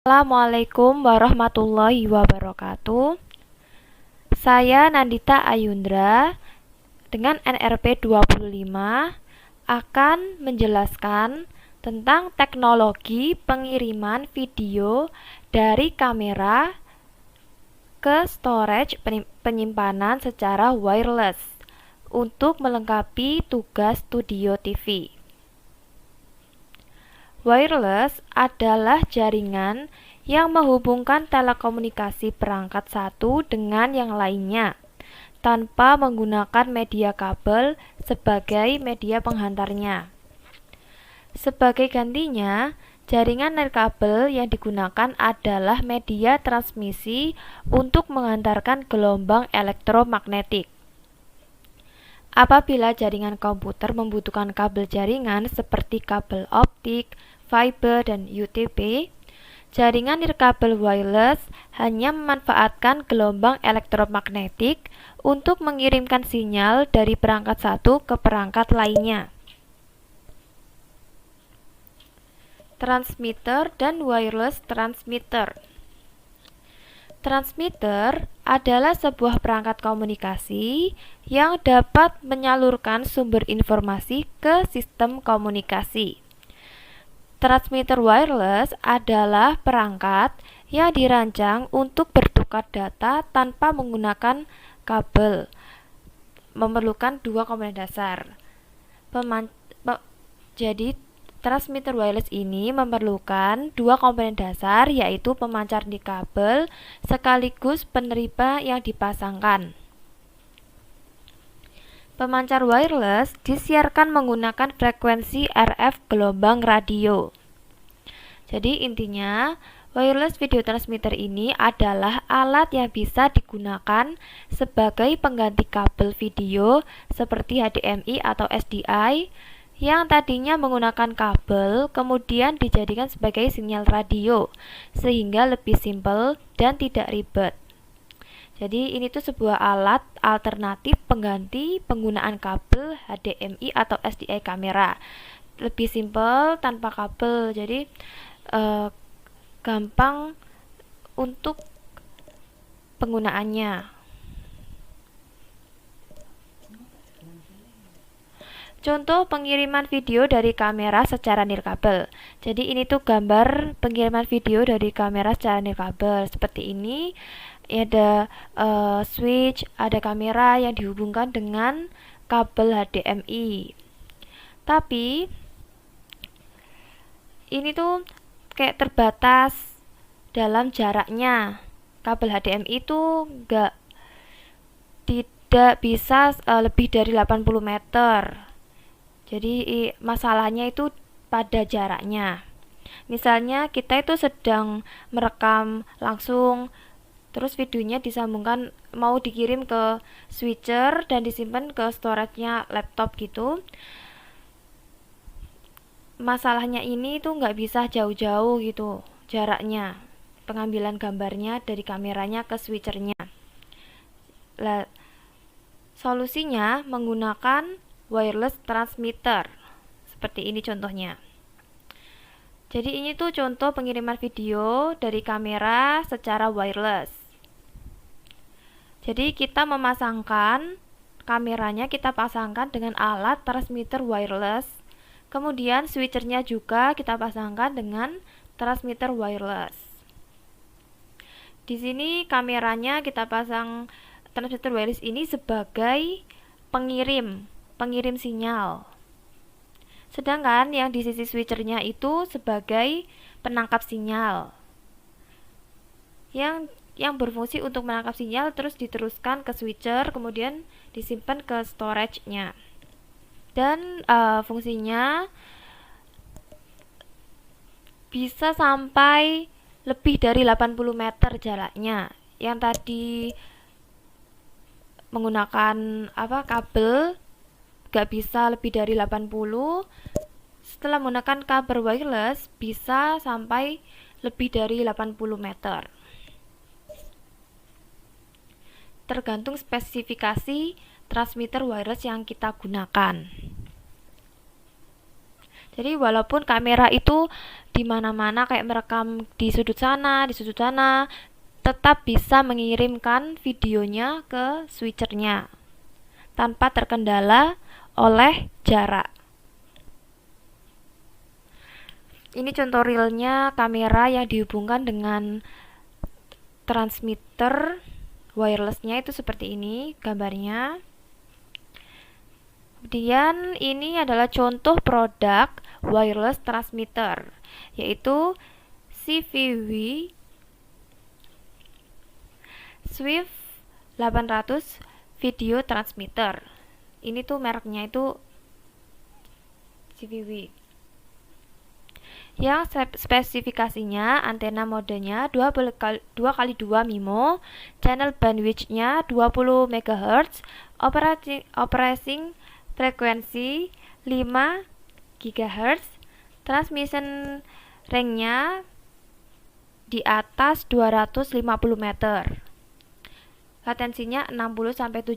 Assalamualaikum warahmatullahi wabarakatuh. Saya Nandita Ayundra dengan NRP 25 akan menjelaskan tentang teknologi pengiriman video dari kamera ke storage penyimpanan secara wireless untuk melengkapi tugas studio TV. Wireless adalah jaringan yang menghubungkan telekomunikasi perangkat satu dengan yang lainnya tanpa menggunakan media kabel sebagai media penghantarnya. Sebagai gantinya, jaringan nirkabel yang digunakan adalah media transmisi untuk menghantarkan gelombang elektromagnetik. Apabila jaringan komputer membutuhkan kabel jaringan seperti kabel optik, fiber, dan UTP, jaringan nirkabel wireless hanya memanfaatkan gelombang elektromagnetik untuk mengirimkan sinyal dari perangkat satu ke perangkat lainnya. Transmitter dan wireless transmitter. Transmitter adalah sebuah perangkat komunikasi yang dapat menyalurkan sumber informasi ke sistem komunikasi. Transmitter wireless adalah perangkat yang dirancang untuk bertukar data tanpa menggunakan kabel. Memerlukan dua komponen dasar. Jadi transmitter wireless ini memerlukan dua komponen dasar, yaitu pemancar nirkabel sekaligus penerima yang dipasangkan. Pemancar wireless disiarkan menggunakan frekuensi RF gelombang radio. Jadi intinya, wireless video transmitter ini adalah alat yang bisa digunakan sebagai pengganti kabel video seperti HDMI atau SDI yang tadinya menggunakan kabel kemudian dijadikan sebagai sinyal radio sehingga lebih simpel dan tidak ribet. Jadi ini tuh sebuah alat alternatif pengganti penggunaan kabel HDMI atau SDI kamera. Lebih simpel tanpa kabel, jadi gampang untuk penggunaannya. Contoh pengiriman video dari kamera secara nirkabel. Jadi ini tuh gambar pengiriman video dari kamera secara nirkabel. Seperti ini, ada switch, ada kamera yang dihubungkan dengan kabel HDMI. Tapi ini tuh kayak terbatas dalam jaraknya. Kabel HDMI itu tidak bisa lebih dari 80 meter. Jadi masalahnya itu pada jaraknya. Misalnya kita itu sedang merekam langsung, terus videonya disambungkan mau dikirim ke switcher dan disimpan ke storage-nya laptop gitu. Masalahnya ini tuh nggak bisa jauh-jauh gitu jaraknya, pengambilan gambarnya dari kameranya ke switchernya. Solusinya menggunakan wireless transmitter. Seperti ini contohnya. Jadi ini tuh contoh pengiriman video dari kamera secara wireless. Jadi kita memasangkan kameranya, kita pasangkan dengan alat transmitter wireless. Kemudian switchernya juga kita pasangkan dengan transmitter wireless. Di sini kameranya kita pasang transmitter wireless ini sebagai pengirim sinyal. Sedangkan yang di sisi switchernya itu sebagai penangkap sinyal. Yang berfungsi untuk menangkap sinyal terus diteruskan ke switcher, kemudian disimpan ke storage-nya. Dan fungsinya bisa sampai lebih dari 80 meter jaraknya. Yang tadi menggunakan kabel gak bisa lebih dari 80, setelah menggunakan kabel wireless bisa sampai lebih dari 80 meter. Tergantung spesifikasi transmitter wireless yang kita gunakan. Jadi walaupun kamera itu di mana-mana kayak merekam di sudut sana, tetap bisa mengirimkan videonya ke switchernya tanpa terkendala oleh jarak. Ini contoh realnya kamera yang dihubungkan dengan transmitter wirelessnya itu seperti ini gambarnya. Kemudian ini adalah contoh produk wireless transmitter, yaitu CVW Swift 800 video transmitter. Ini tuh mereknya itu CVW. Yang spesifikasinya antena modenya 2x2 MIMO, channel bandwidth-nya 20 MHz, operating frekuensi 5 GHz, transmission range-nya di atas 250 meter. Latensinya 60-70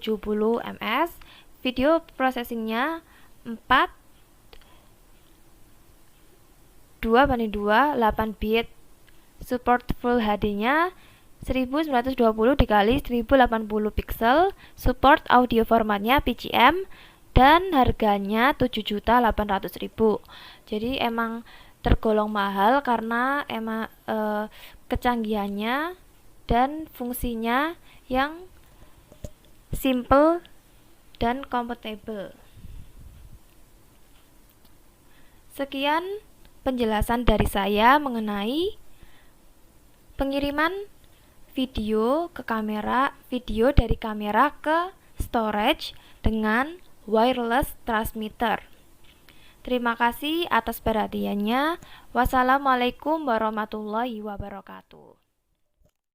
ms, video processing-nya 2:2 8 bit, support Full HD-nya 1920 x 1080 pixel, support audio formatnya PCM, dan harganya 7.800.000. Jadi emang tergolong mahal karena emang kecanggihannya dan fungsinya yang simple dan compatible. Sekian penjelasan dari saya mengenai pengiriman video ke kamera, video dari kamera ke storage dengan wireless transmitter. Terima kasih atas perhatiannya. Wassalamualaikum warahmatullahi wabarakatuh.